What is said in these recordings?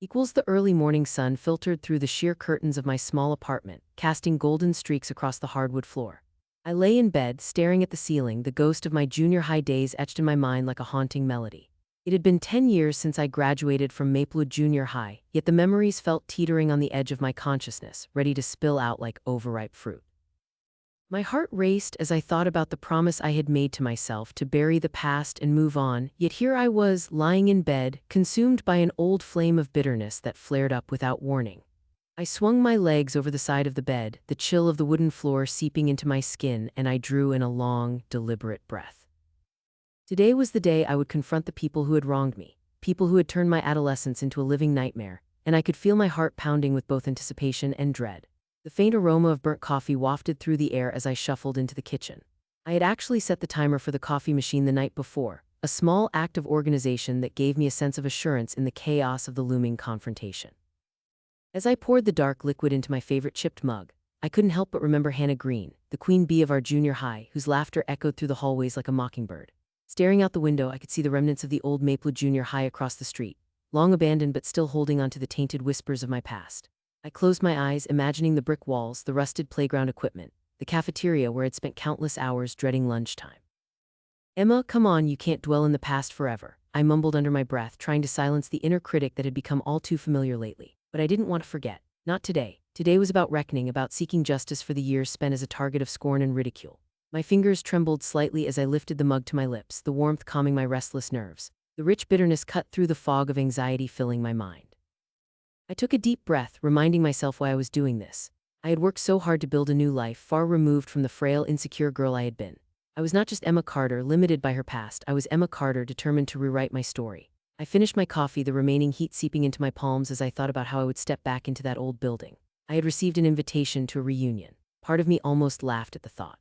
equals the early morning sun filtered through the sheer curtains of my small apartment, casting golden streaks across the hardwood floor. I lay in bed, staring at the ceiling, the ghost of my junior high days etched in my mind like a haunting melody. It had been 10 years since I graduated from Maplewood Junior High, yet the memories felt teetering on the edge of my consciousness, ready to spill out like overripe fruit. My heart raced as I thought about the promise I had made to myself to bury the past and move on, yet here I was, lying in bed, consumed by an old flame of bitterness that flared up without warning. I swung my legs over the side of the bed, the chill of the wooden floor seeping into my skin, and I drew in a long, deliberate breath. Today was the day I would confront the people who had wronged me, people who had turned my adolescence into a living nightmare, and I could feel my heart pounding with both anticipation and dread. The faint aroma of burnt coffee wafted through the air as I shuffled into the kitchen. I had actually set the timer for the coffee machine the night before, a small act of organization that gave me a sense of assurance in the chaos of the looming confrontation. As I poured the dark liquid into my favorite chipped mug, I couldn't help but remember Hannah Green, the queen bee of our junior high, whose laughter echoed through the hallways like a mockingbird. Staring out the window, I could see the remnants of the old Maplewood Junior High across the street, long abandoned but still holding on to the tainted whispers of my past. I closed my eyes, imagining the brick walls, the rusted playground equipment, the cafeteria where I'd spent countless hours dreading lunchtime. "Emma, come on, you can't dwell in the past forever," I mumbled under my breath, trying to silence the inner critic that had become all too familiar lately. But I didn't want to forget. Not today. Today was about reckoning, about seeking justice for the years spent as a target of scorn and ridicule. My fingers trembled slightly as I lifted the mug to my lips, the warmth calming my restless nerves. The rich bitterness cut through the fog of anxiety filling my mind. I took a deep breath, reminding myself why I was doing this. I had worked so hard to build a new life, far removed from the frail, insecure girl I had been. I was not just Emma Carter, limited by her past. I was Emma Carter, determined to rewrite my story. I finished my coffee, the remaining heat seeping into my palms as I thought about how I would step back into that old building. I had received an invitation to a reunion. Part of me almost laughed at the thought.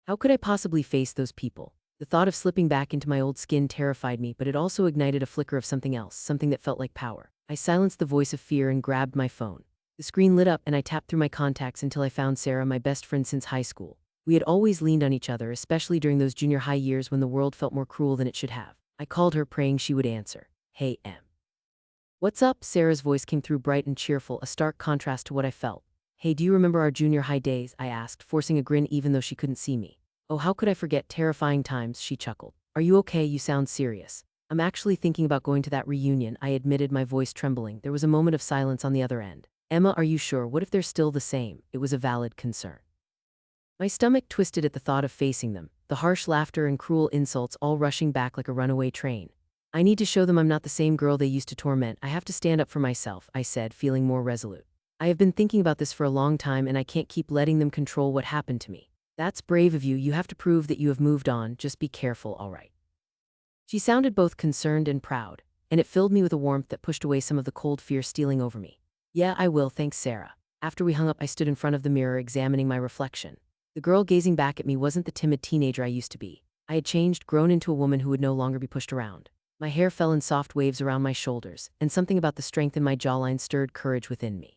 How could I possibly face those people? The thought of slipping back into my old skin terrified me, but it also ignited a flicker of something else, something that felt like power. I silenced the voice of fear and grabbed my phone. The screen lit up and I tapped through my contacts until I found Sarah, my best friend since high school. We had always leaned on each other, especially during those junior high years when the world felt more cruel than it should have. I called her, praying she would answer. "Hey, Em. What's up?" Sarah's voice came through bright and cheerful, a stark contrast to what I felt. "Hey, do you remember our junior high days?" I asked, forcing a grin even though she couldn't see me. "Oh, how could I forget? Terrifying times," she chuckled. "Are you okay? You sound serious." "I'm actually thinking about going to that reunion," I admitted, my voice trembling. There was a moment of silence on the other end. "Emma, are you sure? What if they're still the same?" It was a valid concern. My stomach twisted at the thought of facing them, the harsh laughter and cruel insults all rushing back like a runaway train. "I need to show them I'm not the same girl they used to torment. I have to stand up for myself," I said, feeling more resolute. "I have been thinking about this for a long time, and I can't keep letting them control what happened to me." "That's brave of you. You have to prove that you have moved on. Just be careful, all right?" She sounded both concerned and proud, and it filled me with a warmth that pushed away some of the cold fear stealing over me. "Yeah, I will, thanks, Sarah." After we hung up, I stood in front of the mirror, examining my reflection. The girl gazing back at me wasn't the timid teenager I used to be. I had changed, grown into a woman who would no longer be pushed around. My hair fell in soft waves around my shoulders, and something about the strength in my jawline stirred courage within me.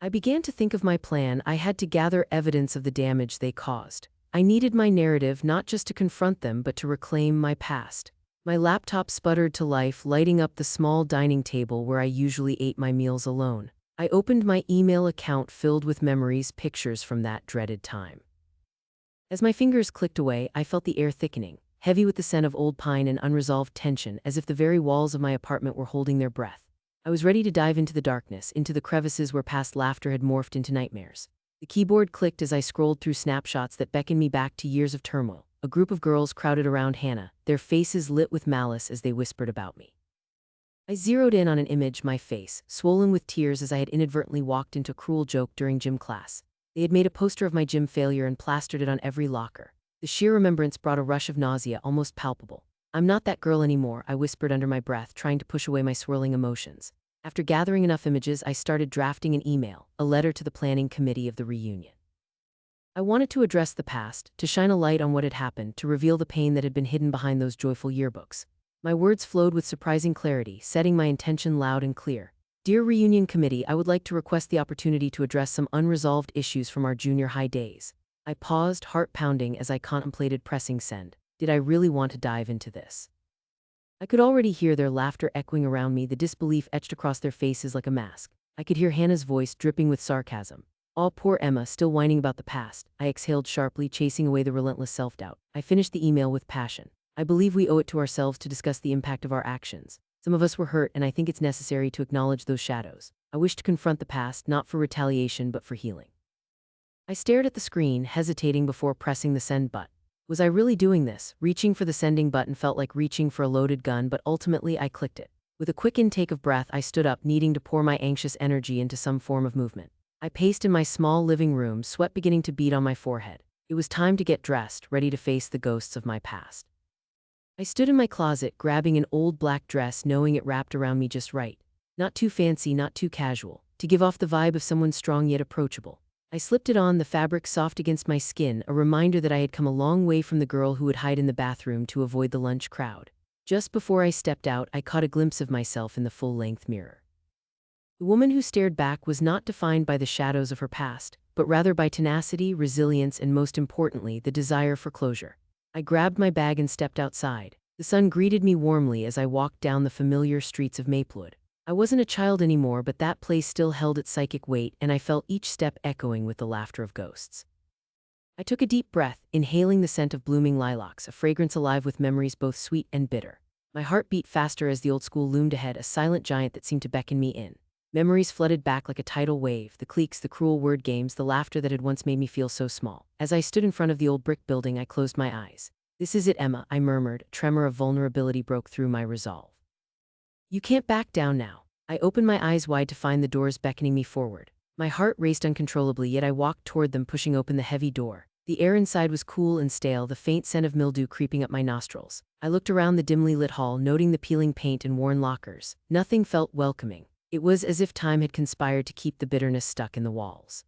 I began to think of my plan. I had to gather evidence of the damage they caused. I needed my narrative, not just to confront them, but to reclaim my past. My laptop sputtered to life, lighting up the small dining table where I usually ate my meals alone. I opened my email account filled with memories, pictures from that dreaded time. As my fingers clicked away, I felt the air thickening, heavy with the scent of old pine and unresolved tension, as if the very walls of my apartment were holding their breath. I was ready to dive into the darkness, into the crevices where past laughter had morphed into nightmares. The keyboard clicked as I scrolled through snapshots that beckoned me back to years of turmoil. A group of girls crowded around Hannah, their faces lit with malice as they whispered about me. I zeroed in on an image, my face, swollen with tears as I had inadvertently walked into a cruel joke during gym class. They had made a poster of my gym failure and plastered it on every locker. The sheer remembrance brought a rush of nausea, almost palpable. "I'm not that girl anymore," I whispered under my breath, trying to push away my swirling emotions. After gathering enough images, I started drafting an email, a letter to the planning committee of the reunion. I wanted to address the past, to shine a light on what had happened, to reveal the pain that had been hidden behind those joyful yearbooks. My words flowed with surprising clarity, setting my intention loud and clear. "Dear Reunion Committee, I would like to request the opportunity to address some unresolved issues from our junior high days." I paused, heart pounding, as I contemplated pressing send. Did I really want to dive into this? I could already hear their laughter echoing around me, the disbelief etched across their faces like a mask. I could hear Hannah's voice dripping with sarcasm. Oh, poor Emma, still whining about the past. I exhaled sharply, chasing away the relentless self-doubt. I finished the email with passion. I believe we owe it to ourselves to discuss the impact of our actions. Some of us were hurt, and I think it's necessary to acknowledge those shadows. I wish to confront the past, not for retaliation but for healing. I stared at the screen, hesitating before pressing the send button. Was I really doing this? Reaching for the sending button felt like reaching for a loaded gun, but ultimately I clicked it. With a quick intake of breath, I stood up, needing to pour my anxious energy into some form of movement. I paced in my small living room, sweat beginning to bead on my forehead. It was time to get dressed, ready to face the ghosts of my past. I stood in my closet, grabbing an old black dress, knowing it wrapped around me just right. Not too fancy, not too casual, to give off the vibe of someone strong yet approachable. I slipped it on, the fabric soft against my skin, a reminder that I had come a long way from the girl who would hide in the bathroom to avoid the lunch crowd. Just before I stepped out, I caught a glimpse of myself in the full-length mirror. The woman who stared back was not defined by the shadows of her past, but rather by tenacity, resilience, and most importantly, the desire for closure. I grabbed my bag and stepped outside. The sun greeted me warmly as I walked down the familiar streets of Maplewood. I wasn't a child anymore, but that place still held its psychic weight, and I felt each step echoing with the laughter of ghosts. I took a deep breath, inhaling the scent of blooming lilacs, a fragrance alive with memories both sweet and bitter. My heart beat faster as the old school loomed ahead, a silent giant that seemed to beckon me in. Memories flooded back like a tidal wave, the cliques, the cruel word games, the laughter that had once made me feel so small. As I stood in front of the old brick building, I closed my eyes. "This is it, Emma," I murmured. A tremor of vulnerability broke through my resolve. "You can't back down now." I opened my eyes wide to find the doors beckoning me forward. My heart raced uncontrollably, yet I walked toward them, pushing open the heavy door. The air inside was cool and stale, the faint scent of mildew creeping up my nostrils. I looked around the dimly lit hall, noting the peeling paint and worn lockers. Nothing felt welcoming. It was as if time had conspired to keep the bitterness stuck in the walls.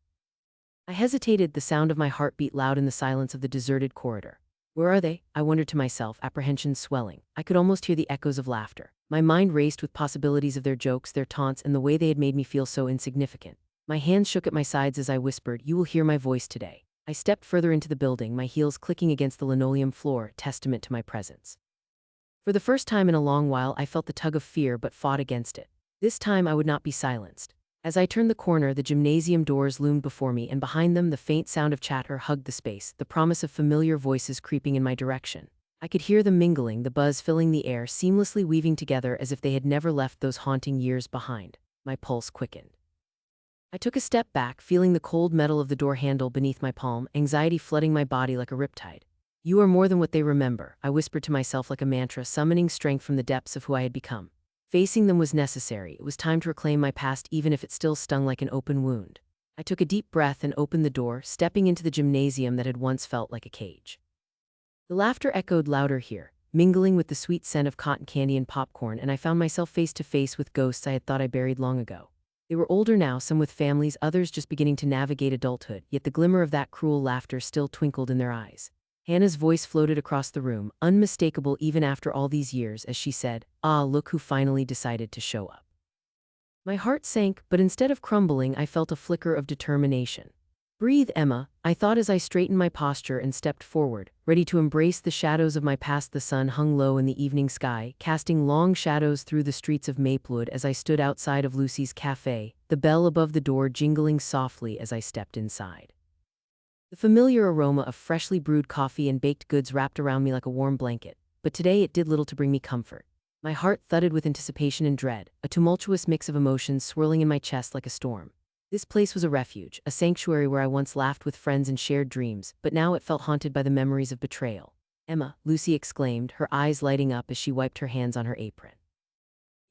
I hesitated, the sound of my heart beat loud in the silence of the deserted corridor. Where are they? I wondered to myself, apprehension swelling. I could almost hear the echoes of laughter. My mind raced with possibilities of their jokes, their taunts, and the way they had made me feel so insignificant. My hands shook at my sides as I whispered, "You will hear my voice today." I stepped further into the building, my heels clicking against the linoleum floor, testament to my presence. For the first time in a long while, I felt the tug of fear but fought against it. This time I would not be silenced. As I turned the corner, the gymnasium doors loomed before me, and behind them the faint sound of chatter hugged the space, the promise of familiar voices creeping in my direction. I could hear them mingling, the buzz filling the air, seamlessly weaving together as if they had never left those haunting years behind. My pulse quickened. I took a step back, feeling the cold metal of the door handle beneath my palm, anxiety flooding my body like a riptide. "You are more than what they remember," I whispered to myself like a mantra, summoning strength from the depths of who I had become. Facing them was necessary. It was time to reclaim my past, even if it still stung like an open wound. I took a deep breath and opened the door, stepping into the gymnasium that had once felt like a cage. The laughter echoed louder here, mingling with the sweet scent of cotton candy and popcorn, and I found myself face to face with ghosts I had thought I buried long ago. They were older now, some with families, others just beginning to navigate adulthood, yet the glimmer of that cruel laughter still twinkled in their eyes. Hannah's voice floated across the room, unmistakable even after all these years, as she said, "Ah, look who finally decided to show up." My heart sank, but instead of crumbling, I felt a flicker of determination. "Breathe, Emma," I thought as I straightened my posture and stepped forward, ready to embrace the shadows of my past. The sun hung low in the evening sky, casting long shadows through the streets of Maplewood as I stood outside of Lucy's cafe, the bell above the door jingling softly as I stepped inside. The familiar aroma of freshly brewed coffee and baked goods wrapped around me like a warm blanket, but today it did little to bring me comfort. My heart thudded with anticipation and dread, a tumultuous mix of emotions swirling in my chest like a storm. This place was a refuge, a sanctuary where I once laughed with friends and shared dreams, but now it felt haunted by the memories of betrayal. "Emma," Lucy exclaimed, her eyes lighting up as she wiped her hands on her apron.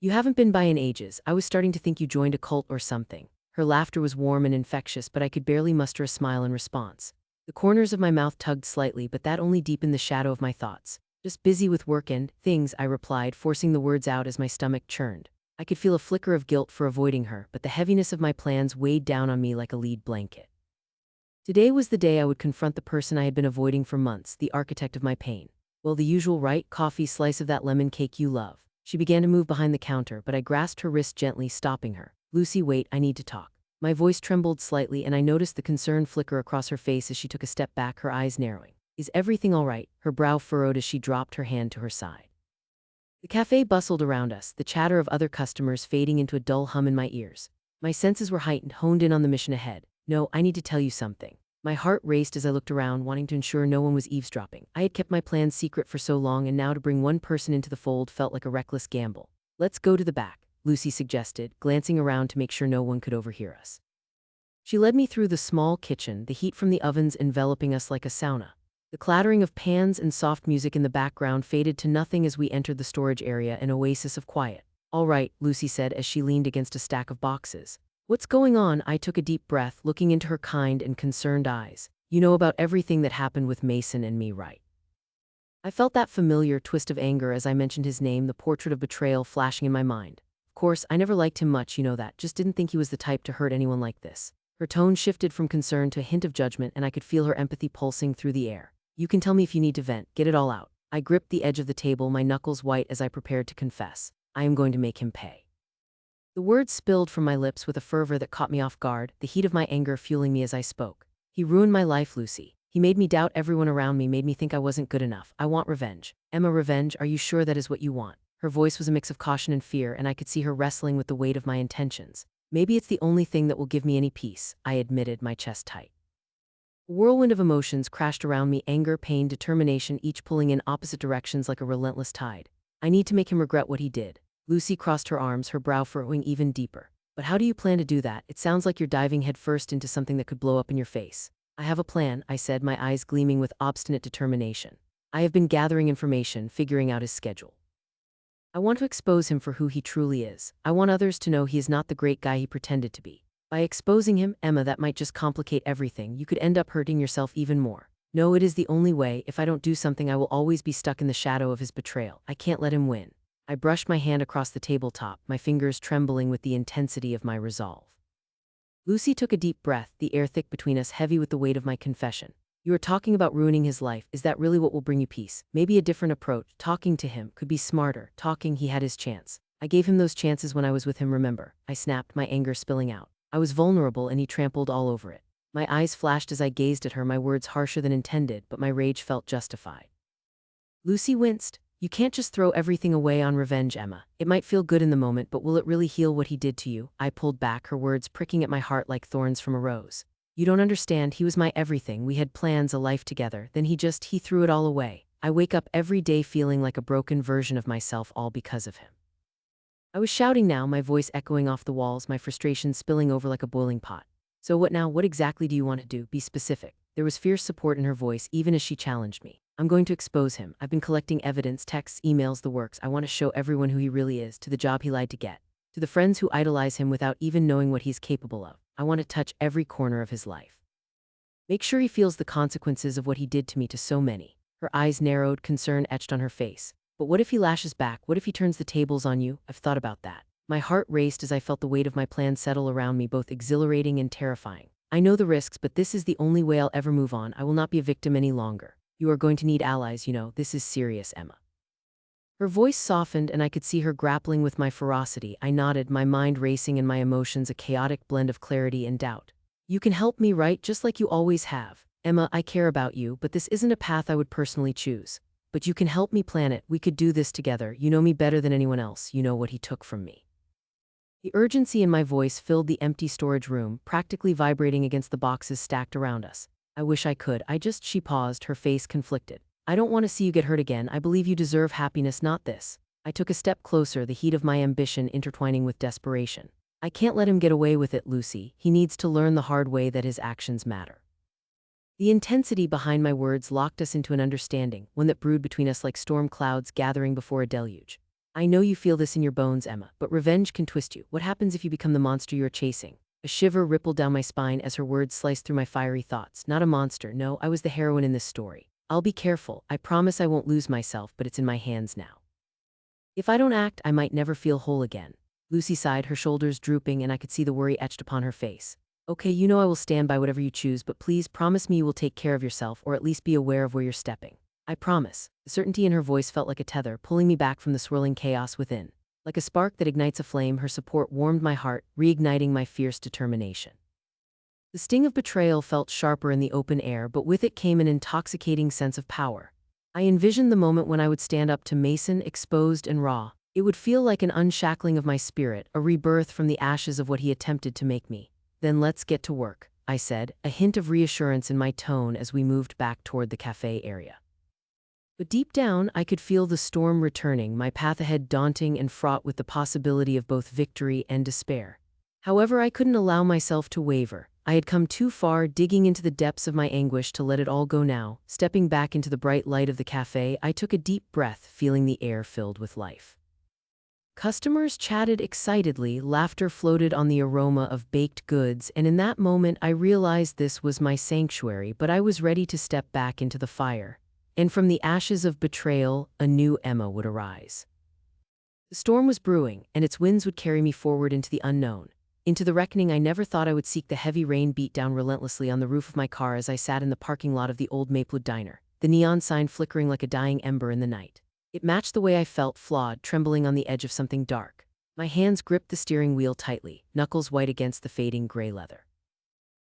"You haven't been by in ages. I was starting to think you joined a cult or something." Her laughter was warm and infectious, but I could barely muster a smile in response. The corners of my mouth tugged slightly, but that only deepened the shadow of my thoughts. "Just busy with work and things," I replied, forcing the words out as my stomach churned. I could feel a flicker of guilt for avoiding her, but the heaviness of my plans weighed down on me like a lead blanket. Today was the day I would confront the person I had been avoiding for months, the architect of my pain. "Well, the usual, right? Coffee, slice of that lemon cake you love." She began to move behind the counter, but I grasped her wrist gently, stopping her. "Lucy, wait, I need to talk." My voice trembled slightly, and I noticed the concern flicker across her face as she took a step back, her eyes narrowing. "Is everything all right?" Her brow furrowed as she dropped her hand to her side. The cafe bustled around us, the chatter of other customers fading into a dull hum in my ears. My senses were heightened, honed in on the mission ahead. No, I need to tell you something. My heart raced as I looked around, wanting to ensure no one was eavesdropping. I had kept my plans secret for so long, and now to bring one person into the fold felt like a reckless gamble. Let's go to the back, Lucy suggested, glancing around to make sure no one could overhear us. She led me through the small kitchen, the heat from the ovens enveloping us like a sauna. The clattering of pans and soft music in the background faded to nothing as we entered the storage area, an oasis of quiet. All right, Lucy said as she leaned against a stack of boxes. What's going on? I took a deep breath, looking into her kind and concerned eyes. You know about everything that happened with Mason and me, right? I felt that familiar twist of anger as I mentioned his name, the portrait of betrayal flashing in my mind. Of course, I never liked him much, you know that, just didn't think he was the type to hurt anyone like this. Her tone shifted from concern to a hint of judgment, and I could feel her empathy pulsing through the air. You can tell me if you need to vent, get it all out. I gripped the edge of the table, my knuckles white as I prepared to confess. I am going to make him pay. The words spilled from my lips with a fervor that caught me off guard, the heat of my anger fueling me as I spoke. He ruined my life, Lucy. He made me doubt everyone around me, made me think I wasn't good enough. I want revenge. Emma, revenge, are you sure that is what you want? Her voice was a mix of caution and fear, and I could see her wrestling with the weight of my intentions. Maybe it's the only thing that will give me any peace, I admitted, my chest tight. A whirlwind of emotions crashed around me, anger, pain, determination, each pulling in opposite directions like a relentless tide. I need to make him regret what he did. Lucy crossed her arms, her brow furrowing even deeper. But how do you plan to do that? It sounds like you're diving headfirst into something that could blow up in your face. I have a plan, I said, my eyes gleaming with obstinate determination. I have been gathering information, figuring out his schedule. I want to expose him for who he truly is. I want others to know he is not the great guy he pretended to be. By exposing him, Emma, that might just complicate everything. You could end up hurting yourself even more. No, it is the only way. If I don't do something, I will always be stuck in the shadow of his betrayal. I can't let him win. I brushed my hand across the tabletop, my fingers trembling with the intensity of my resolve. Lucy took a deep breath, the air thick between us, heavy with the weight of my confession. You are talking about ruining his life. Is that really what will bring you peace? Maybe a different approach. Talking to him could be smarter. Talking, he had his chance. I gave him those chances when I was with him, remember? I snapped, my anger spilling out. I was vulnerable and he trampled all over it. My eyes flashed as I gazed at her, my words harsher than intended, but my rage felt justified. Lucy winced. You can't just throw everything away on revenge, Emma. It might feel good in the moment, but will it really heal what he did to you? I pulled back, her words pricking at my heart like thorns from a rose. You don't understand, he was my everything. We had plans, a life together. Then he threw it all away. I wake up every day feeling like a broken version of myself, all because of him. I was shouting now, my voice echoing off the walls, my frustration spilling over like a boiling pot. So what now? What exactly do you want to do? Be specific. There was fierce support in her voice, even as she challenged me. I'm going to expose him. I've been collecting evidence, texts, emails, the works. I want to show everyone who he really is, to the job he lied to get, to the friends who idolize him without even knowing what he's capable of. I want to touch every corner of his life. Make sure he feels the consequences of what he did to me, to so many. Her eyes narrowed, concern etched on her face. But what if he lashes back? What if he turns the tables on you? I've thought about that. My heart raced as I felt the weight of my plan settle around me, both exhilarating and terrifying. I know the risks, but this is the only way I'll ever move on. I will not be a victim any longer. You are going to need allies, you know. This is serious, Emma. Her voice softened and I could see her grappling with my ferocity. I nodded, my mind racing and my emotions a chaotic blend of clarity and doubt. You can help me, right? Just like you always have. Emma, I care about you, but this isn't a path I would personally choose. But you can help me plan it. We could do this together. You know me better than anyone else. You know what he took from me. The urgency in my voice filled the empty storage room, practically vibrating against the boxes stacked around us. I wish I could. She paused, her face conflicted. I don't want to see you get hurt again. I believe you deserve happiness, not this. I took a step closer, the heat of my ambition intertwining with desperation. I can't let him get away with it, Lucy. He needs to learn the hard way that his actions matter. The intensity behind my words locked us into an understanding, one that brewed between us like storm clouds gathering before a deluge. I know you feel this in your bones, Emma, but revenge can twist you. What happens if you become the monster you are chasing? A shiver rippled down my spine as her words sliced through my fiery thoughts. Not a monster, no, I was the heroine in this story. I'll be careful. I promise I won't lose myself, but it's in my hands now. If I don't act, I might never feel whole again. Lucy sighed, her shoulders drooping, and I could see the worry etched upon her face. Okay, you know I will stand by whatever you choose, but please promise me you will take care of yourself, or at least be aware of where you're stepping. I promise. The certainty in her voice felt like a tether, pulling me back from the swirling chaos within. Like a spark that ignites a flame, her support warmed my heart, reigniting my fierce determination. The sting of betrayal felt sharper in the open air, but with it came an intoxicating sense of power. I envisioned the moment when I would stand up to Mason, exposed and raw. It would feel like an unshackling of my spirit, a rebirth from the ashes of what he attempted to make me. Then let's get to work, I said, a hint of reassurance in my tone as we moved back toward the cafe area. But deep down, I could feel the storm returning, my path ahead daunting and fraught with the possibility of both victory and despair. However, I couldn't allow myself to waver. I had come too far, digging into the depths of my anguish to let it all go now. Stepping back into the bright light of the cafe, I took a deep breath, feeling the air filled with life. Customers chatted excitedly, laughter floated on the aroma of baked goods, and in that moment I realized this was my sanctuary, but I was ready to step back into the fire. And from the ashes of betrayal, a new Emma would arise. The storm was brewing, and its winds would carry me forward into the unknown. Into the reckoning I never thought I would seek. The heavy rain beat down relentlessly on the roof of my car as I sat in the parking lot of the old Maplewood diner, the neon sign flickering like a dying ember in the night. It matched the way I felt, flawed, trembling on the edge of something dark. My hands gripped the steering wheel tightly, knuckles white against the fading gray leather.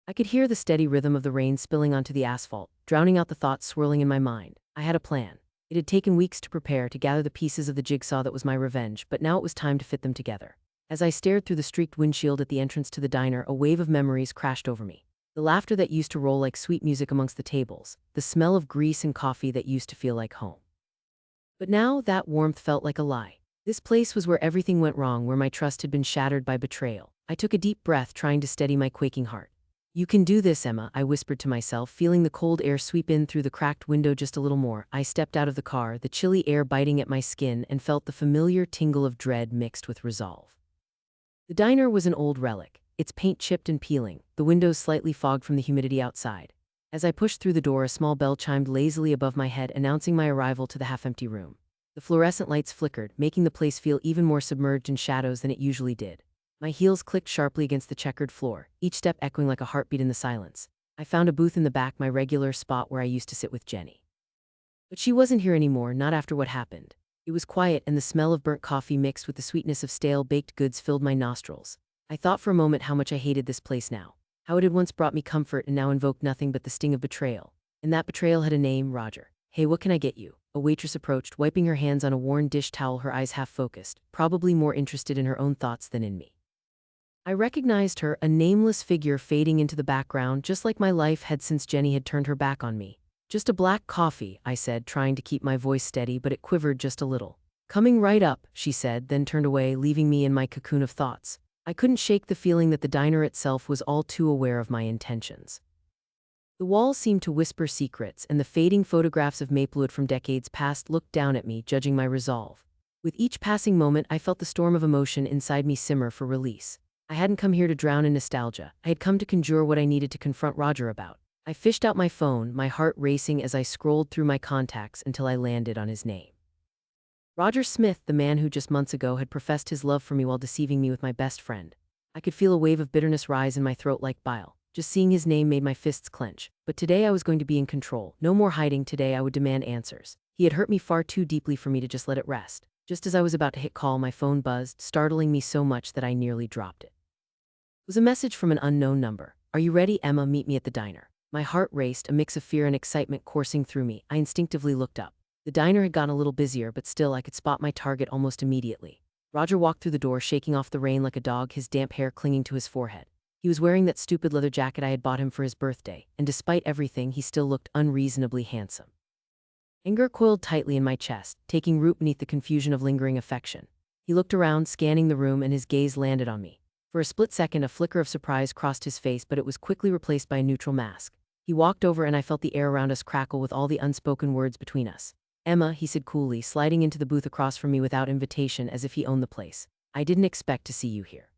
I could hear the steady rhythm of the rain spilling onto the asphalt, drowning out the thoughts swirling in my mind. I had a plan. It had taken weeks to prepare, to gather the pieces of the jigsaw that was my revenge, but now it was time to fit them together. As I stared through the streaked windshield at the entrance to the diner, a wave of memories crashed over me. The laughter that used to roll like sweet music amongst the tables, the smell of grease and coffee that used to feel like home. But now that warmth felt like a lie. This place was where everything went wrong, where my trust had been shattered by betrayal. I took a deep breath, trying to steady my quaking heart. "You can do this, Emma," I whispered to myself, feeling the cold air sweep in through the cracked window just a little more. I stepped out of the car, the chilly air biting at my skin, and felt the familiar tingle of dread mixed with resolve. The diner was an old relic, its paint chipped and peeling, the windows slightly fogged from the humidity outside. As I pushed through the door, a small bell chimed lazily above my head, announcing my arrival to the half-empty room. The fluorescent lights flickered, making the place feel even more submerged in shadows than it usually did. My heels clicked sharply against the checkered floor, each step echoing like a heartbeat in the silence. I found a booth in the back, my regular spot where I used to sit with Jenny. But she wasn't here anymore, not after what happened. It was quiet, and the smell of burnt coffee mixed with the sweetness of stale baked goods filled my nostrils. I thought for a moment how much I hated this place now. How it had once brought me comfort and now invoked nothing but the sting of betrayal. And that betrayal had a name: Roger. "Hey, what can I get you?" A waitress approached, wiping her hands on a worn dish towel, her eyes half-focused, probably more interested in her own thoughts than in me. I recognized her, a nameless figure fading into the background, just like my life had since Jenny had turned her back on me. "Just a black coffee," I said, trying to keep my voice steady, but it quivered just a little. "Coming right up," she said, then turned away, leaving me in my cocoon of thoughts. I couldn't shake the feeling that the diner itself was all too aware of my intentions. The walls seemed to whisper secrets, and the fading photographs of Maplewood from decades past looked down at me, judging my resolve. With each passing moment, I felt the storm of emotion inside me simmer for release. I hadn't come here to drown in nostalgia. I had come to conjure what I needed to confront Roger about. I fished out my phone, my heart racing as I scrolled through my contacts until I landed on his name. Roger Smith, the man who just months ago had professed his love for me while deceiving me with my best friend. I could feel a wave of bitterness rise in my throat like bile. Just seeing his name made my fists clench. But today I was going to be in control. No more hiding. Today I would demand answers. He had hurt me far too deeply for me to just let it rest. Just as I was about to hit call, my phone buzzed, startling me so much that I nearly dropped it. It was a message from an unknown number. "Are you ready, Emma? Meet me at the diner." My heart raced, a mix of fear and excitement coursing through me. I instinctively looked up. The diner had gotten a little busier, but still I could spot my target almost immediately. Roger walked through the door, shaking off the rain like a dog, his damp hair clinging to his forehead. He was wearing that stupid leather jacket I had bought him for his birthday, and despite everything, he still looked unreasonably handsome. Anger coiled tightly in my chest, taking root beneath the confusion of lingering affection. He looked around, scanning the room, and his gaze landed on me. For a split second, a flicker of surprise crossed his face, but it was quickly replaced by a neutral mask. He walked over, and I felt the air around us crackle with all the unspoken words between us. "Emma," he said coolly, sliding into the booth across from me without invitation, as if he owned the place. "I didn't expect to see you here."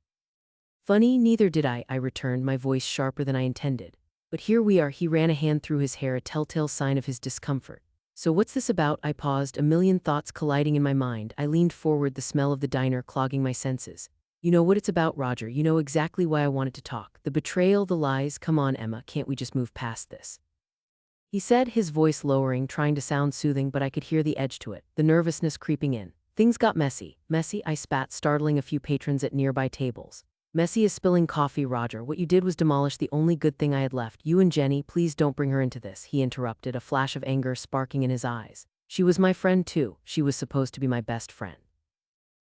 "Funny, neither did I," I returned, my voice sharper than I intended. "But here we are." He ran a hand through his hair, a telltale sign of his discomfort. "So what's this about?" I paused, a million thoughts colliding in my mind. I leaned forward, the smell of the diner clogging my senses. "You know what it's about, Roger. You know exactly why I wanted to talk. The betrayal, the lies. Come on, Emma, can't we just move past this?" He said, his voice lowering, trying to sound soothing, but I could hear the edge to it, the nervousness creeping in. "Things got messy." "Messy?" I spat, startling a few patrons at nearby tables. Messy as spilling coffee, Roger. What you did was demolish the only good thing I had left. You and Jenny, please don't bring her into this, he interrupted, a flash of anger sparking in his eyes. She was my friend too. She was supposed to be my best friend.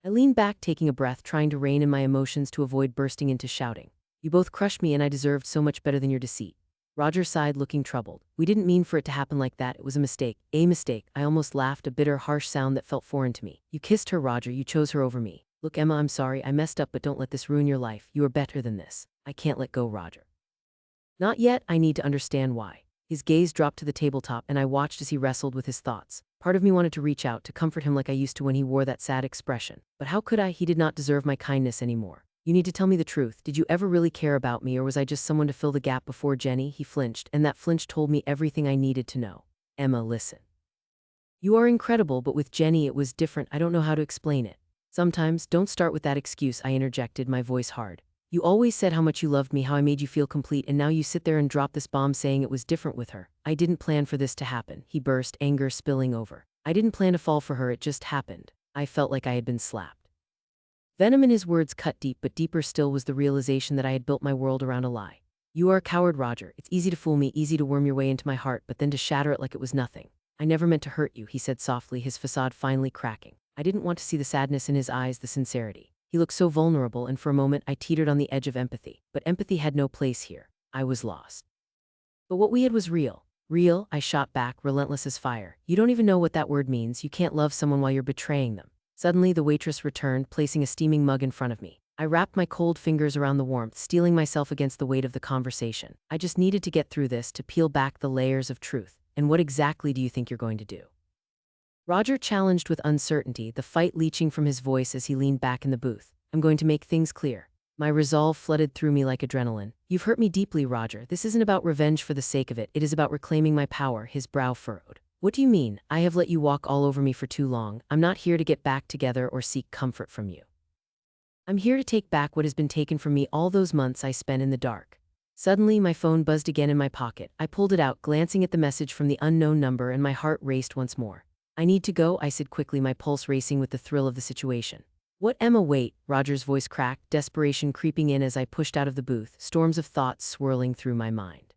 I leaned back, taking a breath, trying to rein in my emotions to avoid bursting into shouting. You both crushed me and I deserved so much better than your deceit. Roger sighed, looking troubled. We didn't mean for it to happen like that. It was a mistake. A mistake. I almost laughed, a bitter, harsh sound that felt foreign to me. You kissed her, Roger. You chose her over me. Look, Emma, I'm sorry. I messed up, but don't let this ruin your life. You are better than this. I can't let go, Roger. Not yet. I need to understand why. His gaze dropped to the tabletop and I watched as he wrestled with his thoughts. Part of me wanted to reach out to comfort him like I used to when he wore that sad expression. But how could I? He did not deserve my kindness anymore. You need to tell me the truth. Did you ever really care about me, or was I just someone to fill the gap before Jenny? He flinched, and that flinch told me everything I needed to know. Emma, listen. You are incredible, but with Jenny it was different. I don't know how to explain it. Sometimes, don't start with that excuse, I interjected, my voice hard. You always said how much you loved me, how I made you feel complete, and now you sit there and drop this bomb saying it was different with her. I didn't plan for this to happen, he burst, anger spilling over. I didn't plan to fall for her, it just happened. I felt like I had been slapped. Venom in his words cut deep, but deeper still was the realization that I had built my world around a lie. You are a coward, Roger. It's easy to fool me, easy to worm your way into my heart, but then to shatter it like it was nothing. I never meant to hurt you, he said softly, his facade finally cracking. I didn't want to see the sadness in his eyes, the sincerity. He looked so vulnerable, and for a moment I teetered on the edge of empathy. But empathy had no place here. I was lost. But what we had was real. Real, I shot back, relentless as fire. You don't even know what that word means. You can't love someone while you're betraying them. Suddenly, the waitress returned, placing a steaming mug in front of me. I wrapped my cold fingers around the warmth, steeling myself against the weight of the conversation. I just needed to get through this, to peel back the layers of truth. And what exactly do you think you're going to do? Roger challenged with uncertainty, the fight leaching from his voice as he leaned back in the booth. I'm going to make things clear. My resolve flooded through me like adrenaline. You've hurt me deeply, Roger. This isn't about revenge for the sake of it. It is about reclaiming my power, his brow furrowed. What do you mean? I have let you walk all over me for too long. I'm not here to get back together or seek comfort from you. I'm here to take back what has been taken from me all those months I spent in the dark. Suddenly, my phone buzzed again in my pocket. I pulled it out, glancing at the message from the unknown number, and my heart raced once more. I need to go, I said quickly, my pulse racing with the thrill of the situation. What, Emma, wait, Roger's voice cracked, desperation creeping in as I pushed out of the booth, storms of thoughts swirling through my mind.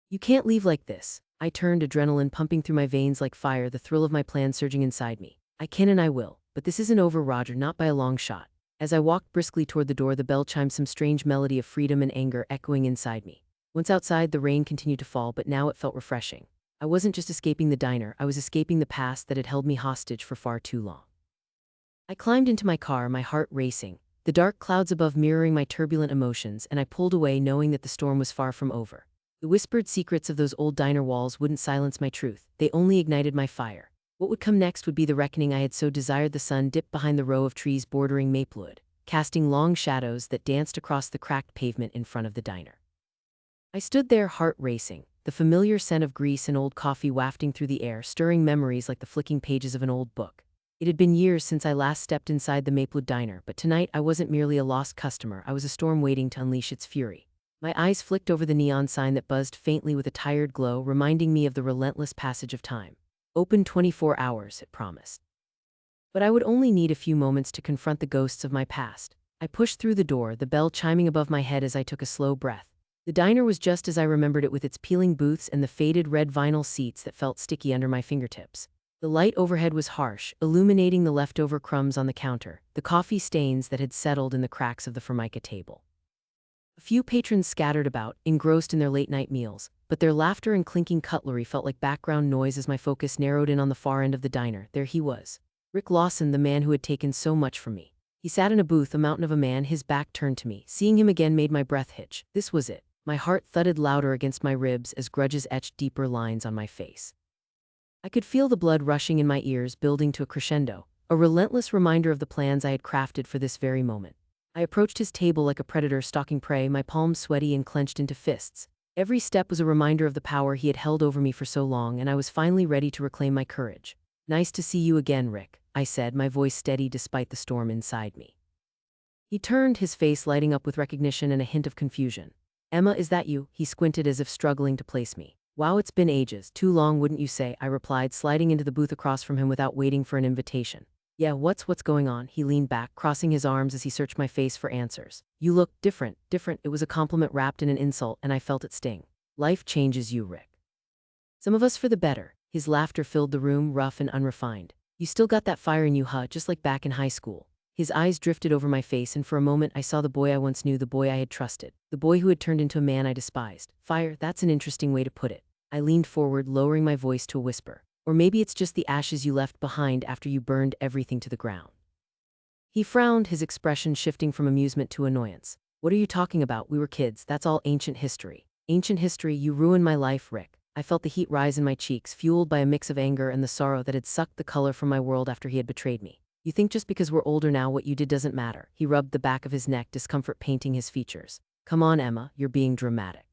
You can't leave like this. I turned, adrenaline pumping through my veins like fire, the thrill of my plan surging inside me. I can and I will. But this isn't over, Roger, not by a long shot. As I walked briskly toward the door, the bell chimed, some strange melody of freedom and anger echoing inside me. Once outside, the rain continued to fall, but now it felt refreshing. I wasn't just escaping the diner, I was escaping the past that had held me hostage for far too long. I climbed into my car, my heart racing, the dark clouds above mirroring my turbulent emotions, and I pulled away knowing that the storm was far from over. The whispered secrets of those old diner walls wouldn't silence my truth, they only ignited my fire. What would come next would be the reckoning I had so desired. The sun dipped behind the row of trees bordering Maplewood, casting long shadows that danced across the cracked pavement in front of the diner. I stood there, heart racing, the familiar scent of grease and old coffee wafting through the air, stirring memories like the flicking pages of an old book. It had been years since I last stepped inside the Maplewood diner, but tonight I wasn't merely a lost customer, I was a storm waiting to unleash its fury. My eyes flicked over the neon sign that buzzed faintly with a tired glow, reminding me of the relentless passage of time. Open 24 hours, it promised. But I would only need a few moments to confront the ghosts of my past. I pushed through the door, the bell chiming above my head as I took a slow breath. The diner was just as I remembered it, with its peeling booths and the faded red vinyl seats that felt sticky under my fingertips. The light overhead was harsh, illuminating the leftover crumbs on the counter, the coffee stains that had settled in the cracks of the formica table. A few patrons scattered about, engrossed in their late-night meals, but their laughter and clinking cutlery felt like background noise as my focus narrowed in on the far end of the diner. There he was. Rick Lawson, the man who had taken so much from me. He sat in a booth, a mountain of a man, his back turned to me. Seeing him again made my breath hitch. This was it. My heart thudded louder against my ribs as grudges etched deeper lines on my face. I could feel the blood rushing in my ears, building to a crescendo, a relentless reminder of the plans I had crafted for this very moment. I approached his table like a predator stalking prey, my palms sweaty and clenched into fists. Every step was a reminder of the power he had held over me for so long, and I was finally ready to reclaim my courage. Nice to see you again, Rick, I said, my voice steady despite the storm inside me. He turned, his face lighting up with recognition and a hint of confusion. Emma, is that you? He squinted as if struggling to place me. Wow, it's been ages. Too long, wouldn't you say? I replied, sliding into the booth across from him without waiting for an invitation. Yeah, what's going on? He leaned back, crossing his arms as he searched my face for answers. You look different, different. It was a compliment wrapped in an insult, and I felt it sting. Life changes you, Rick. Some of us for the better. His laughter filled the room, rough and unrefined. You still got that fire in you, huh? Just like back in high school. His eyes drifted over my face, and for a moment I saw the boy I once knew, the boy I had trusted, the boy who had turned into a man I despised. Fire, that's an interesting way to put it. I leaned forward, lowering my voice to a whisper. Or maybe it's just the ashes you left behind after you burned everything to the ground. He frowned, his expression shifting from amusement to annoyance. What are you talking about? We were kids. That's all ancient history. Ancient history, you ruined my life, Rick. I felt the heat rise in my cheeks, fueled by a mix of anger and the sorrow that had sucked the color from my world after he had betrayed me. You think just because we're older now what you did doesn't matter. He rubbed the back of his neck, discomfort painting his features. Come on, Emma, you're being dramatic.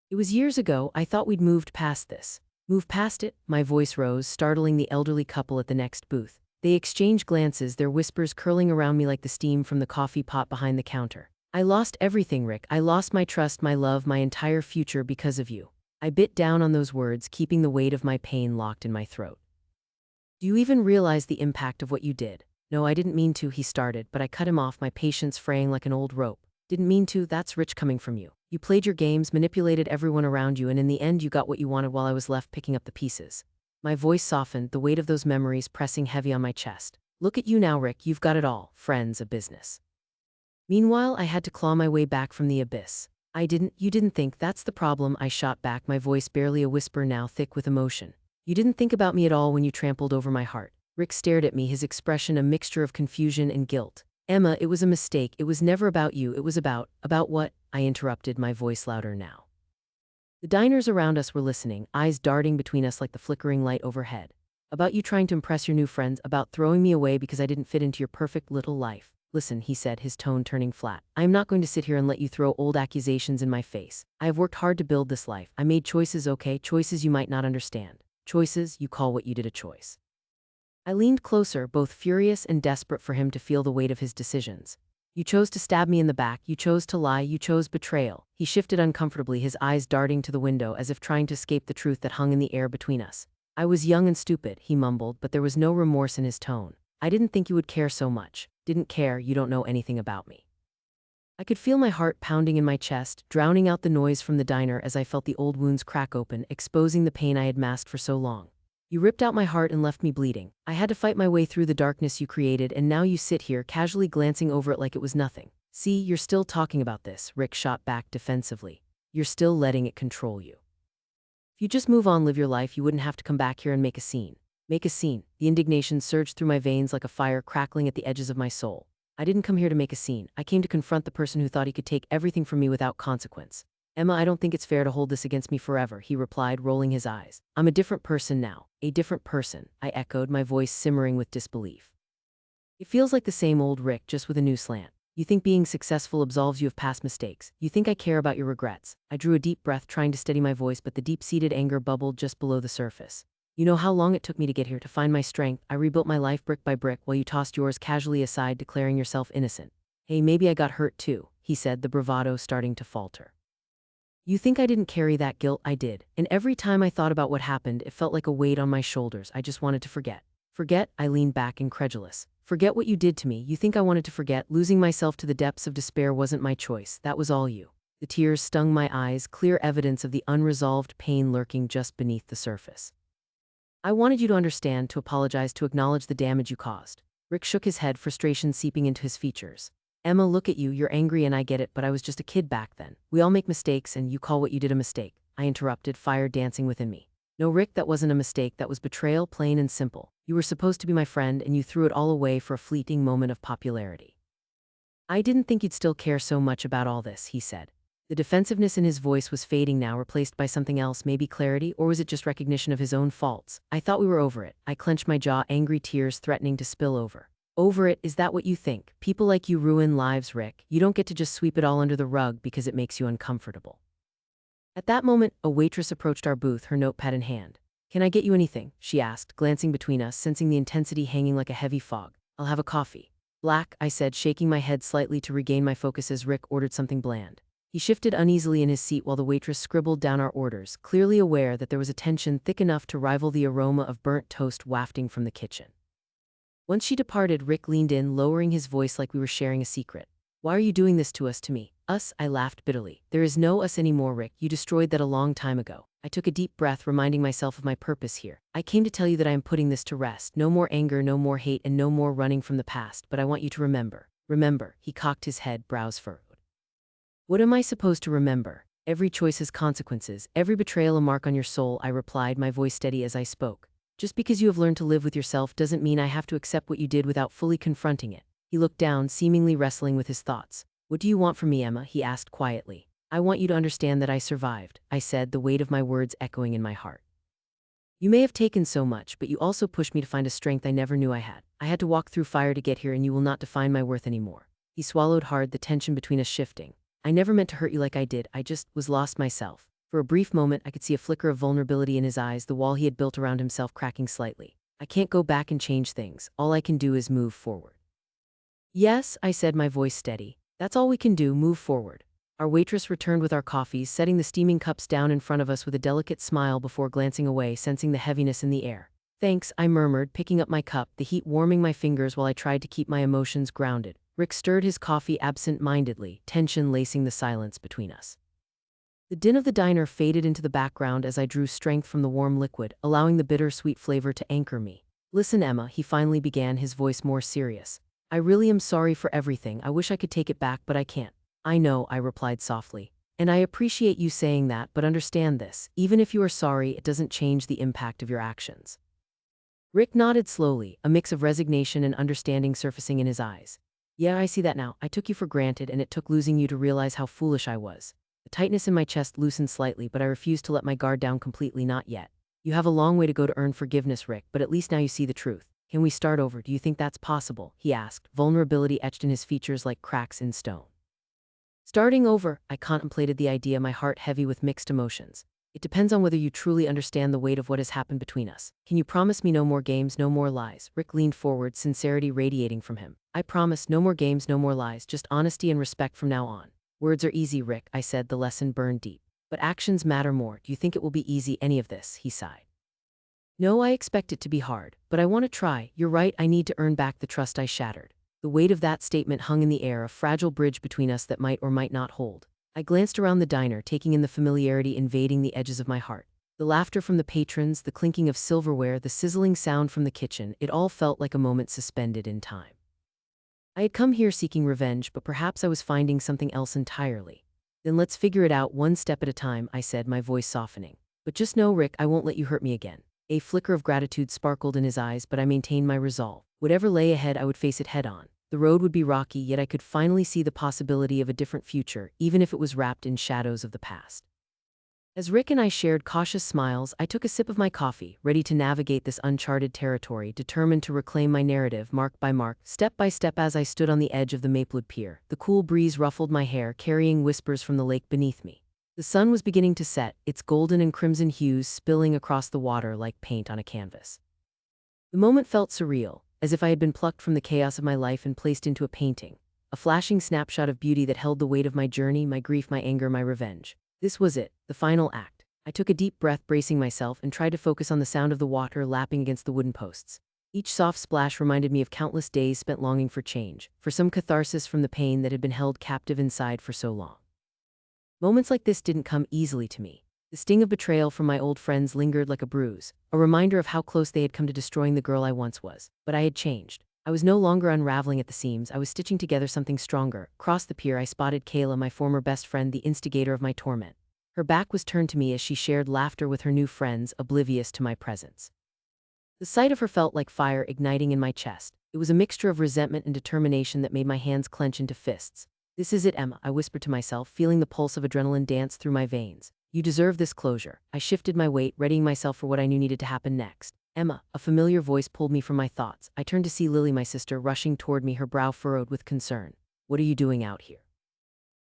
It was years ago. I thought we'd moved past this. Move past it? My voice rose, startling the elderly couple at the next booth. They exchanged glances, their whispers curling around me like the steam from the coffee pot behind the counter. I lost everything, Rick. I lost my trust, my love, my entire future because of you. I bit down on those words, keeping the weight of my pain locked in my throat. Do you even realize the impact of what you did? No, I didn't mean to, he started, but I cut him off, my patience fraying like an old rope. Didn't mean to, that's rich coming from you. You played your games, manipulated everyone around you, and in the end you got what you wanted while I was left picking up the pieces. My voice softened, the weight of those memories pressing heavy on my chest. Look at you now, Rick, you've got it all, friends, a business. Meanwhile, I had to claw my way back from the abyss. You didn't think, that's the problem, I shot back, my voice barely a whisper now, thick with emotion. You didn't think about me at all when you trampled over my heart. Rick stared at me, his expression a mixture of confusion and guilt. Emma, it was a mistake. It was never about you. It was about what? I interrupted, my voice louder now. The diners around us were listening, eyes darting between us like the flickering light overhead. About you trying to impress your new friends, about throwing me away because I didn't fit into your perfect little life. Listen, he said, his tone turning flat. I am not going to sit here and let you throw old accusations in my face. I have worked hard to build this life. I made choices, okay? Choices you might not understand. Choices, you call what you did a choice. I leaned closer, both furious and desperate for him to feel the weight of his decisions. You chose to stab me in the back, you chose to lie, you chose betrayal. He shifted uncomfortably, his eyes darting to the window as if trying to escape the truth that hung in the air between us. I was young and stupid, he mumbled, but there was no remorse in his tone. I didn't think you would care so much. Didn't care, you don't know anything about me. I could feel my heart pounding in my chest, drowning out the noise from the diner as I felt the old wounds crack open, exposing the pain I had masked for so long. You ripped out my heart and left me bleeding. I had to fight my way through the darkness you created, and now you sit here, casually glancing over it like it was nothing. See, you're still talking about this, Rick shot back defensively. You're still letting it control you. If you just move on, live your life, you wouldn't have to come back here and make a scene. Make a scene. The indignation surged through my veins like a fire crackling at the edges of my soul. I didn't come here to make a scene. I came to confront the person who thought he could take everything from me without consequence. Emma, I don't think it's fair to hold this against me forever, he replied, rolling his eyes. I'm a different person now. A different person, I echoed, my voice simmering with disbelief. It feels like the same old Rick, just with a new slant. You think being successful absolves you of past mistakes. You think I care about your regrets. I drew a deep breath, trying to steady my voice, but the deep-seated anger bubbled just below the surface. You know how long it took me to get here, to find my strength. I rebuilt my life brick by brick while you tossed yours casually aside, declaring yourself innocent. Hey, maybe I got hurt too, he said, the bravado starting to falter. You think I didn't carry that guilt? I did. And every time I thought about what happened, it felt like a weight on my shoulders. I just wanted to forget. Forget? I leaned back, incredulous. Forget what you did to me. You think I wanted to forget? Losing myself to the depths of despair wasn't my choice. That was all you. The tears stung my eyes, clear evidence of the unresolved pain lurking just beneath the surface. I wanted you to understand, to apologize, to acknowledge the damage you caused. Rick shook his head, frustration seeping into his features. Emma, look at you, you're angry and I get it, but I was just a kid back then. We all make mistakes and you call what you did a mistake. I interrupted, fire dancing within me. No, Rick, that wasn't a mistake, that was betrayal, plain and simple. You were supposed to be my friend and you threw it all away for a fleeting moment of popularity. I didn't think you'd still care so much about all this, he said. The defensiveness in his voice was fading now, replaced by something else, maybe clarity, or was it just recognition of his own faults? I thought we were over it. I clenched my jaw, angry tears threatening to spill over. Over it? Is that what you think? People like you ruin lives, Rick. You don't get to just sweep it all under the rug because it makes you uncomfortable. At that moment, a waitress approached our booth, her notepad in hand. Can I get you anything? She asked, glancing between us, sensing the intensity hanging like a heavy fog. I'll have a coffee. Black, I said, shaking my head slightly to regain my focus as Rick ordered something bland. He shifted uneasily in his seat while the waitress scribbled down our orders, clearly aware that there was a tension thick enough to rival the aroma of burnt toast wafting from the kitchen. Once she departed, Rick leaned in, lowering his voice like we were sharing a secret. Why are you doing this to me? Us? I laughed bitterly. There is no us anymore, Rick. You destroyed that a long time ago. I took a deep breath, reminding myself of my purpose here. I came to tell you that I am putting this to rest. No more anger, no more hate, and no more running from the past, but I want you to remember. Remember. He cocked his head, brows furrowed. What am I supposed to remember? Every choice has consequences, every betrayal a mark on your soul, I replied, my voice steady as I spoke. Just because you have learned to live with yourself doesn't mean I have to accept what you did without fully confronting it. He looked down, seemingly wrestling with his thoughts. What do you want from me, Emma? He asked quietly. I want you to understand that I survived, I said, the weight of my words echoing in my heart. You may have taken so much, but you also pushed me to find a strength I never knew I had. I had to walk through fire to get here, and you will not define my worth anymore. He swallowed hard, the tension between us shifting. I never meant to hurt you like I did, I just was lost myself. For a brief moment, I could see a flicker of vulnerability in his eyes, the wall he had built around himself cracking slightly. I can't go back and change things. All I can do is move forward. Yes, I said, my voice steady. That's all we can do, move forward. Our waitress returned with our coffees, setting the steaming cups down in front of us with a delicate smile before glancing away, sensing the heaviness in the air. Thanks, I murmured, picking up my cup, the heat warming my fingers while I tried to keep my emotions grounded. Rick stirred his coffee absent-mindedly, tension lacing the silence between us. The din of the diner faded into the background as I drew strength from the warm liquid, allowing the bitter-sweet flavor to anchor me. Listen, Emma, he finally began, his voice more serious. I really am sorry for everything. I wish I could take it back, but I can't. I know, I replied softly. And I appreciate you saying that, but understand this. Even if you are sorry, it doesn't change the impact of your actions. Rick nodded slowly, a mix of resignation and understanding surfacing in his eyes. Yeah, I see that now. I took you for granted, and it took losing you to realize how foolish I was. The tightness in my chest loosened slightly, but I refused to let my guard down completely, not yet. You have a long way to go to earn forgiveness, Rick, but at least now you see the truth. Can we start over? Do you think that's possible? He asked, vulnerability etched in his features like cracks in stone. Starting over, I contemplated the idea, my heart heavy with mixed emotions. It depends on whether you truly understand the weight of what has happened between us. Can you promise me no more games, no more lies? Rick leaned forward, sincerity radiating from him. I promise, no more games, no more lies, just honesty and respect from now on. Words are easy, Rick, I said, the lesson burned deep. But actions matter more. Do you think it will be easy, any of this? He sighed. No, I expect it to be hard, but I want to try. You're right, I need to earn back the trust I shattered. The weight of that statement hung in the air, a fragile bridge between us that might or might not hold. I glanced around the diner, taking in the familiarity invading the edges of my heart. The laughter from the patrons, the clinking of silverware, the sizzling sound from the kitchen, it all felt like a moment suspended in time. I had come here seeking revenge, but perhaps I was finding something else entirely. Then let's figure it out one step at a time, I said, my voice softening. But just know, Rick, I won't let you hurt me again. A flicker of gratitude sparkled in his eyes, but I maintained my resolve. Whatever lay ahead, I would face it head on. The road would be rocky, yet I could finally see the possibility of a different future, even if it was wrapped in shadows of the past. As Rick and I shared cautious smiles, I took a sip of my coffee, ready to navigate this uncharted territory, determined to reclaim my narrative mark by mark, step by step. As I stood on the edge of the Maplewood Pier, the cool breeze ruffled my hair, carrying whispers from the lake beneath me. The sun was beginning to set, its golden and crimson hues spilling across the water like paint on a canvas. The moment felt surreal, as if I had been plucked from the chaos of my life and placed into a painting, a flashing snapshot of beauty that held the weight of my journey, my grief, my anger, my revenge. This was it, the final act. I took a deep breath, bracing myself, and tried to focus on the sound of the water lapping against the wooden posts. Each soft splash reminded me of countless days spent longing for change, for some catharsis from the pain that had been held captive inside for so long. Moments like this didn't come easily to me. The sting of betrayal from my old friends lingered like a bruise, a reminder of how close they had come to destroying the girl I once was. But I had changed. I was no longer unraveling at the seams, I was stitching together something stronger. Across the pier I spotted Kayla, my former best friend, the instigator of my torment. Her back was turned to me as she shared laughter with her new friends, oblivious to my presence. The sight of her felt like fire igniting in my chest. It was a mixture of resentment and determination that made my hands clench into fists. This is it, Emma, I whispered to myself, feeling the pulse of adrenaline dance through my veins. You deserve this closure. I shifted my weight, readying myself for what I knew needed to happen next. Emma, a familiar voice pulled me from my thoughts. I turned to see Lily, my sister, rushing toward me, her brow furrowed with concern. What are you doing out here?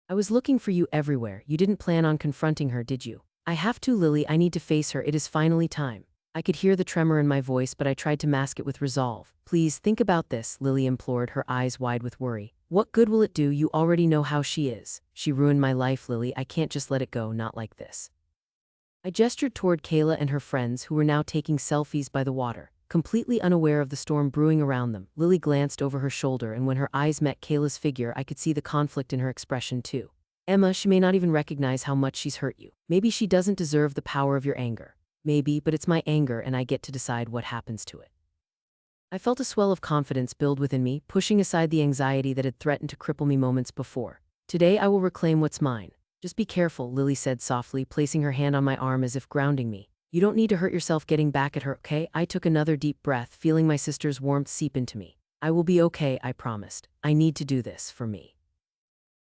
I was looking for you everywhere. You didn't plan on confronting her, did you? I have to, Lily. I need to face her. It is finally time. I could hear the tremor in my voice, but I tried to mask it with resolve. Please, think about this, Lily implored, her eyes wide with worry. What good will it do? You already know how she is. She ruined my life, Lily. I can't just let it go, not like this. I gestured toward Kayla and her friends, who were now taking selfies by the water. completely unaware of the storm brewing around them. Lily glanced over her shoulder, and when her eyes met Kayla's figure, I could see the conflict in her expression too. Emma, she may not even recognize how much she's hurt you. Maybe she doesn't deserve the power of your anger. Maybe, but it's my anger and I get to decide what happens to it. I felt a swell of confidence build within me, pushing aside the anxiety that had threatened to cripple me moments before. Today I will reclaim what's mine. Just be careful, Lily said softly, placing her hand on my arm as if grounding me. You don't need to hurt yourself getting back at her, okay? I took another deep breath, feeling my sister's warmth seep into me. I will be okay, I promised. I need to do this for me.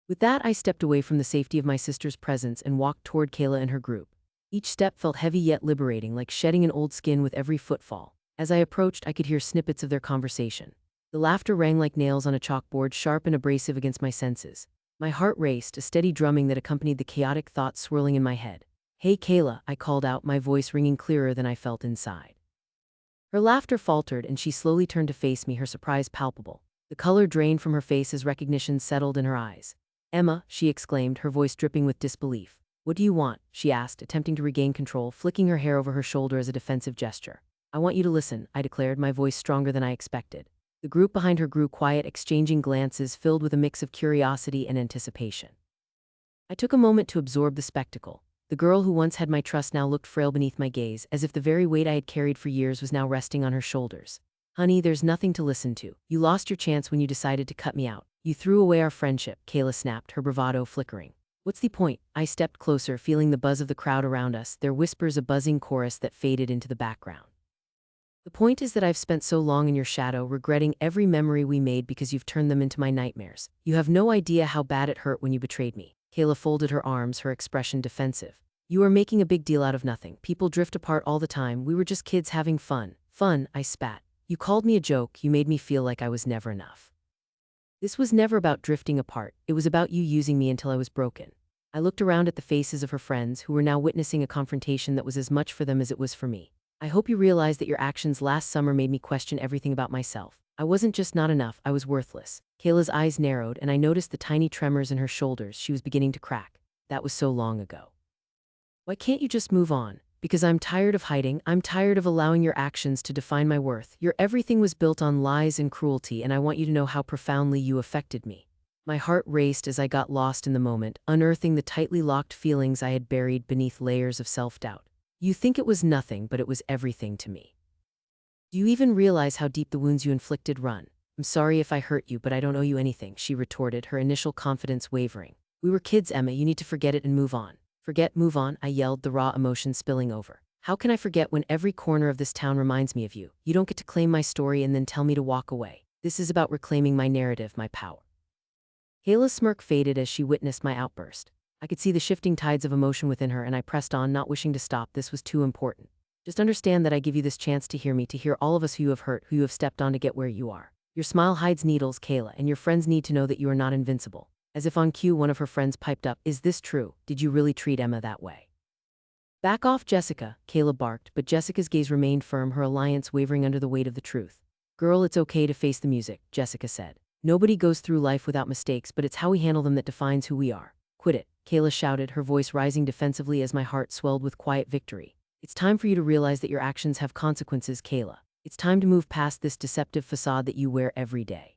With that, I stepped away from the safety of my sister's presence and walked toward Kayla and her group. Each step felt heavy yet liberating, like shedding an old skin with every footfall. As I approached, I could hear snippets of their conversation. The laughter rang like nails on a chalkboard, sharp and abrasive against my senses. My heart raced, a steady drumming that accompanied the chaotic thoughts swirling in my head. Hey Kayla, I called out, my voice ringing clearer than I felt inside. Her laughter faltered and she slowly turned to face me, her surprise palpable. The color drained from her face as recognition settled in her eyes. Emma, she exclaimed, her voice dripping with disbelief. What do you want? She asked, attempting to regain control, flicking her hair over her shoulder as a defensive gesture. I want you to listen, I declared, my voice stronger than I expected. The group behind her grew quiet, exchanging glances filled with a mix of curiosity and anticipation. I took a moment to absorb the spectacle. The girl who once had my trust now looked frail beneath my gaze, as if the very weight I had carried for years was now resting on her shoulders. Honey, there's nothing to listen to. You lost your chance when you decided to cut me out. You threw away our friendship, Kayla snapped, her bravado flickering. What's the point? I stepped closer, feeling the buzz of the crowd around us, their whispers a buzzing chorus that faded into the background. The point is that I've spent so long in your shadow, regretting every memory we made because you've turned them into my nightmares. You have no idea how bad it hurt when you betrayed me. Kayla folded her arms, her expression defensive. You are making a big deal out of nothing. People drift apart all the time. We were just kids having fun. Fun, I spat. You called me a joke. You made me feel like I was never enough. This was never about drifting apart. It was about you using me until I was broken. I looked around at the faces of her friends, who were now witnessing a confrontation that was as much for them as it was for me. I hope you realize that your actions last summer made me question everything about myself. I wasn't just not enough, I was worthless. Kayla's eyes narrowed, and I noticed the tiny tremors in her shoulders. She was beginning to crack. That was so long ago. Why can't you just move on? Because I'm tired of hiding. I'm tired of allowing your actions to define my worth. Your everything was built on lies and cruelty, and I want you to know how profoundly you affected me. My heart raced as I got lost in the moment, unearthing the tightly locked feelings I had buried beneath layers of self-doubt. You think it was nothing, but it was everything to me. Do you even realize how deep the wounds you inflicted run? I'm sorry if I hurt you, but I don't owe you anything, she retorted, her initial confidence wavering. We were kids, Emma. You need to forget it and move on. Forget, move on, I yelled, the raw emotion spilling over. How can I forget when every corner of this town reminds me of you? You don't get to claim my story and then tell me to walk away. This is about reclaiming my narrative, my power. Kayla's smirk faded as she witnessed my outburst. I could see the shifting tides of emotion within her, and I pressed on, not wishing to stop. This was too important. Just understand that I give you this chance to hear me, to hear all of us who you have hurt, who you have stepped on to get where you are. Your smile hides needles, Kayla, and your friends need to know that you are not invincible. As if on cue, one of her friends piped up, Is this true? Did you really treat Emma that way? Back off, Jessica, Kayla barked, but Jessica's gaze remained firm, her alliance wavering under the weight of the truth. Girl, it's okay to face the music, Jessica said. Nobody goes through life without mistakes, but it's how we handle them that defines who we are. Quit it, Kayla shouted, her voice rising defensively as my heart swelled with quiet victory. It's time for you to realize that your actions have consequences, Kayla. It's time to move past this deceptive facade that you wear every day.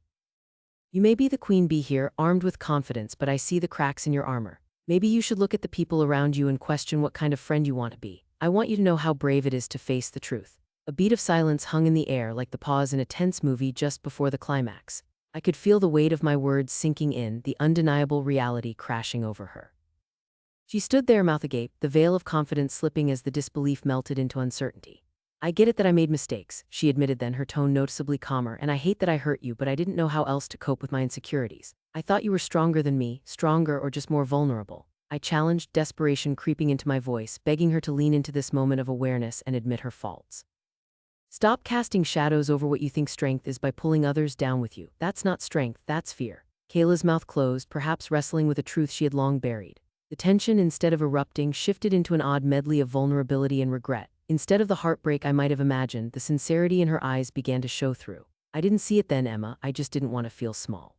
You may be the queen bee here, armed with confidence, but I see the cracks in your armor. Maybe you should look at the people around you and question what kind of friend you want to be. I want you to know how brave it is to face the truth. A beat of silence hung in the air like the pause in a tense movie just before the climax. I could feel the weight of my words sinking in, the undeniable reality crashing over her. She stood there, mouth agape, the veil of confidence slipping as the disbelief melted into uncertainty. I get it that I made mistakes, she admitted then, her tone noticeably calmer, and I hate that I hurt you, but I didn't know how else to cope with my insecurities. I thought you were stronger than me, stronger or just more vulnerable. I challenged, desperation creeping into my voice, begging her to lean into this moment of awareness and admit her faults. Stop casting shadows over what you think strength is by pulling others down with you. That's not strength, that's fear. Kayla's mouth closed, perhaps wrestling with a truth she had long buried. The tension, instead of erupting, shifted into an odd medley of vulnerability and regret. Instead of the heartbreak I might have imagined, the sincerity in her eyes began to show through. I didn't see it then, Emma, I just didn't want to feel small.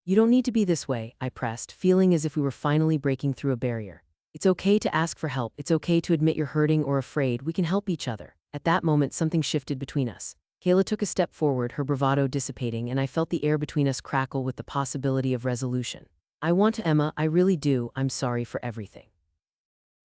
You don't need to be this way, I pressed, feeling as if we were finally breaking through a barrier. It's okay to ask for help, it's okay to admit you're hurting or afraid, we can help each other. At that moment, something shifted between us. Kayla took a step forward, her bravado dissipating, and I felt the air between us crackle with the possibility of resolution. I want to, Emma, I really do. I'm sorry for everything.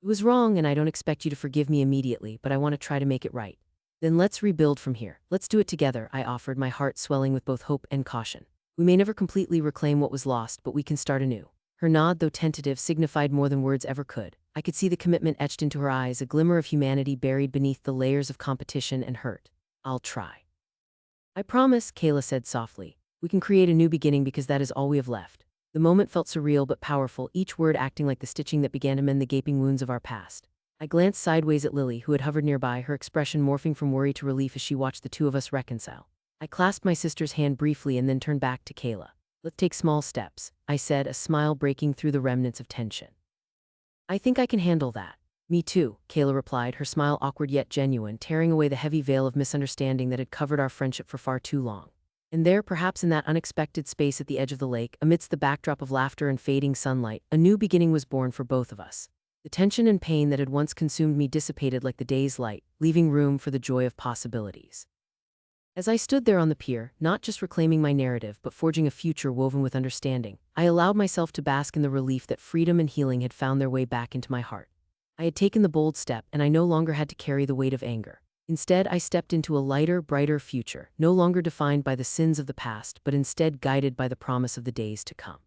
It was wrong, and I don't expect you to forgive me immediately, but I want to try to make it right. Then let's rebuild from here. Let's do it together, I offered, my heart swelling with both hope and caution. We may never completely reclaim what was lost, but we can start anew. Her nod, though tentative, signified more than words ever could. I could see the commitment etched into her eyes, a glimmer of humanity buried beneath the layers of competition and hurt. I'll try. I promise, Kayla said softly. We can create a new beginning because that is all we have left. The moment felt surreal but powerful, each word acting like the stitching that began to mend the gaping wounds of our past. I glanced sideways at Lily, who had hovered nearby, her expression morphing from worry to relief as she watched the two of us reconcile. I clasped my sister's hand briefly and then turned back to Kayla. Let's take small steps, I said, a smile breaking through the remnants of tension. I think I can handle that. Me too, Kayla replied, her smile awkward yet genuine, tearing away the heavy veil of misunderstanding that had covered our friendship for far too long. And there, perhaps in that unexpected space at the edge of the lake, amidst the backdrop of laughter and fading sunlight, a new beginning was born for both of us. The tension and pain that had once consumed me dissipated like the day's light, leaving room for the joy of possibilities. As I stood there on the pier, not just reclaiming my narrative but forging a future woven with understanding, I allowed myself to bask in the relief that freedom and healing had found their way back into my heart. I had taken the bold step, and I no longer had to carry the weight of anger. Instead, I stepped into a lighter, brighter future, no longer defined by the sins of the past, but instead guided by the promise of the days to come.